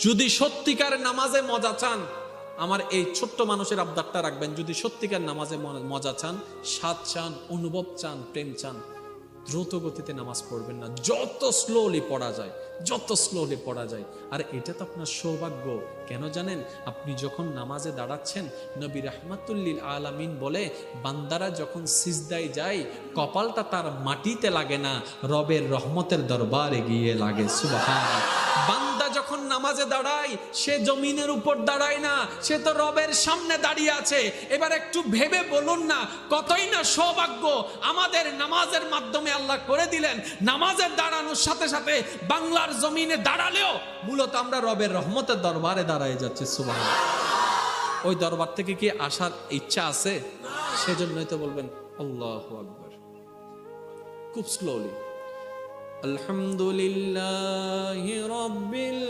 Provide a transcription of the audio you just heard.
যদি সত্যিকার নামাজে মজা চান, আমার এই ছোট্ট মানুষের আবদারটা রাখবেন, যদি সত্যিকার নামাজে মজা চান, স্বাদ চান, অনুভব চান, প্রেম চান, দ্রুত গতিতে নামাজ পড়বেন না, যত স্লোলি পড়া যায়, যত স্লোলি পড়া যায়। আর এটা তো আপনার সৌভাগ্য। কেন জানেন? আপনি যখন নামাজে দাঁড়াচ্ছেন, নবী রাহমাতুল্লিল আলামিন বলে, বান্দারা যখন সিজদায় যায়, কপালটা তার মাটিতে লাগে না, রবের রহমতের দরবারে গিয়ে লাগে। সুবহানাল্লাহ। বান্দা যখন নামাজে দাঁড়ায়, সে জমিনের উপর দাঁড়ায় না, সে তো রবের সামনে দাঁড়িয়ে আছে। এবার একটু ভেবে বলুন না, কতই না সৌভাগ্য আমাদের নামাজের মাধ্যমে আল্লাহ করে দিলেন। নামাজের দাঁড়ানোর সাথে সাথে বাংলার জমিনে দাঁড়ালেও মূলত আমরা রবের রহমতের দরবারে দাঁড়ায় যাচ্ছি। সুবহানাল্লাহ। ওই দরবার থেকে কি আসার ইচ্ছা আছে? সেজন্যই তো বলবেন আল্লাহু আকবার, খুব স্লোলি। আলহামদুলিল্লাহি রাব্বিল